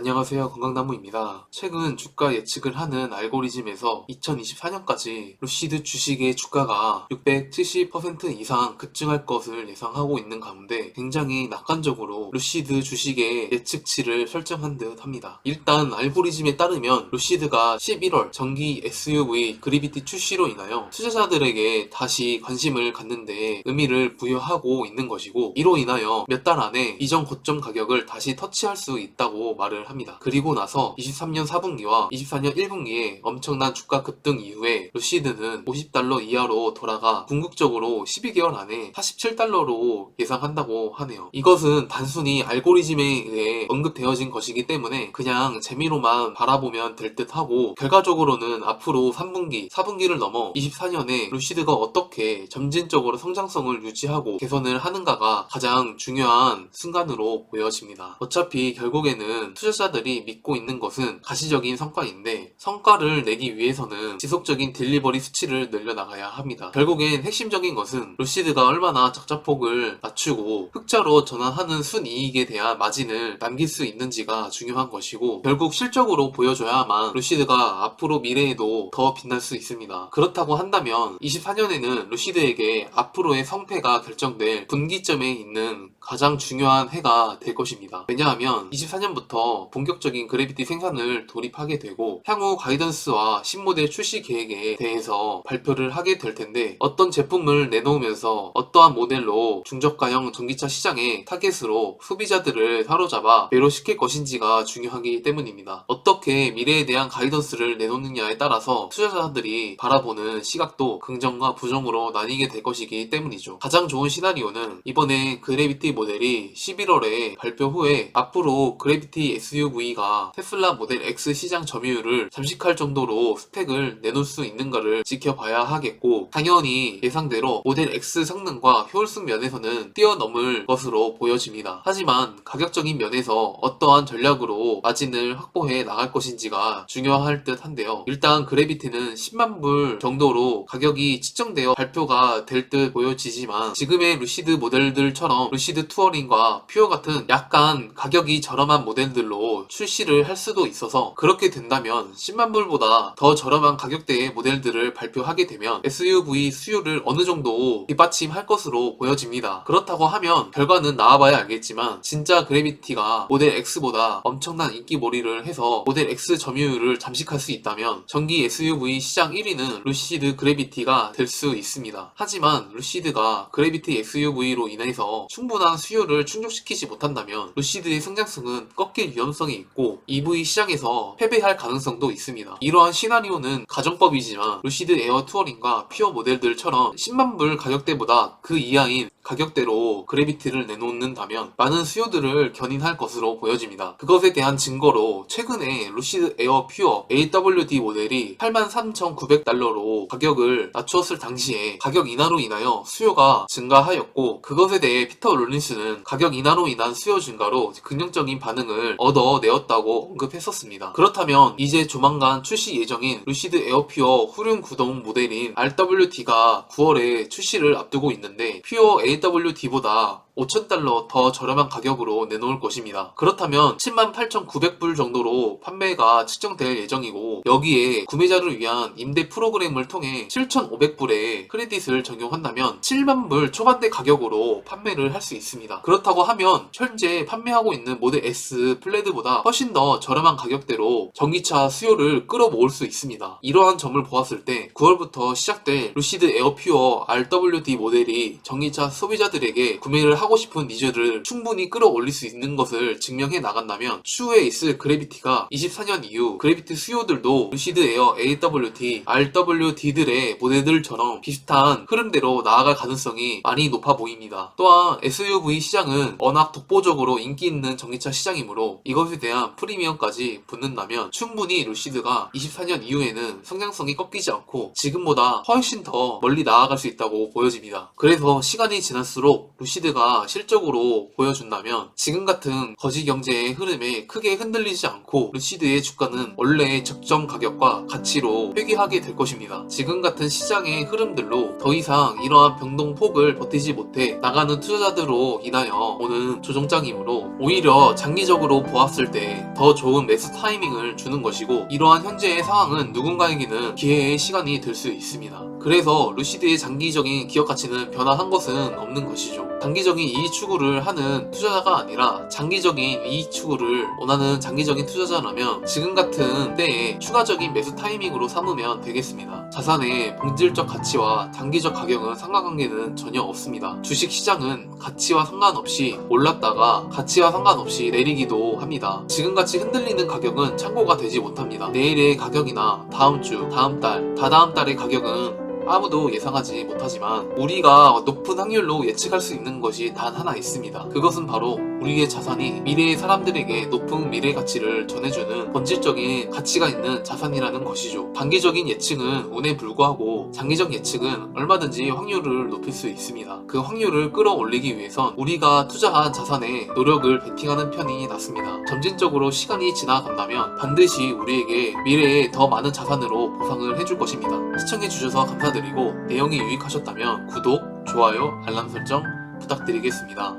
안녕하세요, 건강나무입니다. 최근 주가 예측을 하는 알고리즘에서 2024년까지 루시드 주식의 주가가 670% 이상 급증할 것을 예상하고 있는 가운데 굉장히 낙관적으로 루시드 주식의 예측치를 설정한 듯 합니다. 일단 알고리즘에 따르면 루시드가 11월 전기 SUV 그래비티 출시로 인하여 투자자들에게 다시 관심을 갖는 데 의미를 부여하고 있는 것이고, 이로 인하여 몇 달 안에 이전 고점 가격을 다시 터치할 수 있다고 말을 합니다. 그리고 나서 23년 4분기와 24년 1분기에 엄청난 주가 급등 이후에 루시드는 50달러 이하로 돌아가 궁극적으로 12개월 안에 47달러로 예상한다고 하네요. 이것은 단순히 알고리즘에 의해 언급되어진 것이기 때문에 그냥 재미로만 바라보면 될 듯 하고, 결과적으로는 앞으로 3분기, 4분기를 넘어 24년에 루시드가 어떻게 점진적으로 성장성을 유지하고 개선을 하는가가 가장 중요한 순간으로 보여집니다. 어차피 결국에는 투자자들이 믿고 있는 것은 가시적인 성과인데, 성과를 내기 위해서는 지속적인 딜리버리 수치를 늘려나가야 합니다. 결국엔 핵심적인 것은 루시드가 얼마나 적자폭을 낮추고 흑자로 전환하는 순이익에 대한 마진을 남길 수 있는지가 중요한 것이고, 결국 실적으로 보여줘야만 루시드가 앞으로 미래에도 더 빛날 수 있습니다. 그렇다고 한다면 24년에는 루시드에게 앞으로의 성패가 결정될 분기점에 있는 가장 중요한 해가 될 것입니다. 왜냐하면 24년부터 본격적인 그래비티 생산을 돌입하게 되고, 향후 가이던스와 신모델 출시 계획에 대해서 발표를 하게 될 텐데, 어떤 제품을 내놓으면서 어떠한 모델로 중저가형 전기차 시장의 타겟으로 소비자들을 사로잡아 매료시킬 것인지가 중요하기 때문입니다. 어떻게 미래에 대한 가이던스를 내놓느냐에 따라서 투자자들이 바라보는 시각도 긍정과 부정으로 나뉘게 될 것이기 때문이죠. 가장 좋은 시나리오는 이번에 그래비티 모델이 11월에 발표 후에 앞으로 그래비티 SUV가 테슬라 모델 X 시장 점유율을 잠식할 정도로 스펙을 내놓을 수 있는가를 지켜봐야 하겠고, 당연히 예상대로 모델 X 성능과 효율성 면에서는 뛰어넘을 것으로 보여집니다. 하지만 가격적인 면에서 어떠한 전략으로 마진을 확보해 나갈 것인지가 중요할 듯 한데요. 일단 그래비티는 10만 불 정도로 가격이 측정되어 발표가 될 듯 보여지지만, 지금의 루시드 모델들처럼 루시드 투어링과 퓨어 같은 약간 가격이 저렴한 모델들로 출시를 할 수도 있어서, 그렇게 된다면 10만 불보다 더 저렴한 가격대의 모델들을 발표하게 되면 SUV 수요를 어느 정도 뒷받침할 것으로 보여집니다. 그렇다고 하면 결과는 나와봐야 알겠지만, 진짜 그래비티가 모델 X보다 엄청난 인기몰이를 해서 모델 X 점유율을 잠식할 수 있다면 전기 SUV 시장 1위는 루시드 그래비티가 될 수 있습니다. 하지만 루시드가 그래비티 SUV로 인해서 충분한 수요를 충족시키지 못한다면 루시드의 성장성은 꺾일 위험성이 있고 EV 시장에서 패배할 가능성도 있습니다. 이러한 시나리오는 가정법이지만 루시드 에어 투어링과 퓨어 모델들처럼 10만 불 가격대보다 그 이하인 가격대로 그래비티를 내놓는다면 많은 수요들을 견인할 것으로 보여집니다. 그것에 대한 증거로 최근에 루시드 에어 퓨어 AWD 모델이 83,900달러로 가격을 낮추었을 당시에 가격 인하로 인하여 수요가 증가하였고, 그것에 대해 피터 롤린스는 가격 인하로 인한 수요 증가로 긍정적인 반응을 얻어내었다고 언급했었습니다. 그렇다면 이제 조만간 출시 예정인 루시드 에어 퓨어 후륜 구동 모델인 RWD가 9월에 출시를 앞두고 있는데, 퓨어 AWD보다 5,000달러 더 저렴한 가격으로 내놓을 것입니다. 그렇다면 78,900불 정도로 판매가 측정될 예정이고, 여기에 구매자를 위한 임대 프로그램을 통해 7,500불의 크레딧을 적용한다면 7만불 초반대 가격으로 판매를 할 수 있습니다. 그렇다고 하면 현재 판매하고 있는 모델 S 플레드보다 훨씬 더 저렴한 가격대로 전기차 수요를 끌어모을 수 있습니다. 이러한 점을 보았을 때 9월부터 시작될 루시드 에어 퓨어 RWD 모델이 전기차 소비자들에게 구매를 하고 싶은 니즈를 충분히 끌어올릴 수 있는 것을 증명해 나간다면, 추후에 있을 그래비티가 24년 이후 그래비티 수요들도 루시드 에어 AWD, RWD들의 모델들처럼 비슷한 흐름대로 나아갈 가능성이 많이 높아 보입니다. 또한 SUV 시장은 워낙 독보적으로 인기 있는 전기차 시장이므로 이것에 대한 프리미엄까지 붙는다면 충분히 루시드가 24년 이후에는 성장성이 꺾이지 않고 지금보다 훨씬 더 멀리 나아갈 수 있다고 보여집니다. 그래서 시간이 지날수록 루시드가 투자가 실적으로 보여준다면 지금 같은 거지 경제의 흐름에 크게 흔들리지 않고 루시드의 주가는 원래의 적정 가격과 가치로 회귀하게 될 것입니다. 지금 같은 시장의 흐름들로 더 이상 이러한 변동폭을 버티지 못해 나가는 투자자들로 인하여 오는 조정장이므로 오히려 장기적으로 보았을 때 더 좋은 매수 타이밍을 주는 것이고, 이러한 현재의 상황은 누군가에게는 기회의 시간이 될 수 있습니다. 그래서 루시드의 장기적인 기업 가치는 변화한 것은 없는 것이죠. 단기적인 이익 추구를 하는 투자자가 아니라 장기적인 이익 추구를 원하는 장기적인 투자자라면 지금 같은 때에 추가적인 매수 타이밍으로 삼으면 되겠습니다. 자산의 본질적 가치와 단기적 가격은 상관관계는 전혀 없습니다. 주식시장은 가치와 상관없이 올랐다가 가치와 상관없이 내리기도 합니다. 지금같이 흔들리는 가격은 참고가 되지 못합니다. 내일의 가격이나 다음 주, 다음 달, 다다음 달의 가격은 아무도 예상하지 못하지만 우리가 높은 확률로 예측할 수 있는 것이 단 하나 있습니다. 그것은 바로 우리의 자산이 미래의 사람들에게 높은 미래 가치를 전해주는 본질적인 가치가 있는 자산이라는 것이죠. 단기적인 예측은 운에 불과하고 장기적 예측은 얼마든지 확률을 높일 수 있습니다. 그 확률을 끌어올리기 위해선 우리가 투자한 자산에 노력을 베팅하는 편이 낫습니다. 점진적으로 시간이 지나간다면 반드시 우리에게 미래에 더 많은 자산으로 보상을 해줄 것입니다. 시청해주셔서 감사드리고 내용이 유익하셨다면 구독, 좋아요, 알람 설정 부탁드리겠습니다.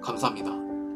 감사합니다.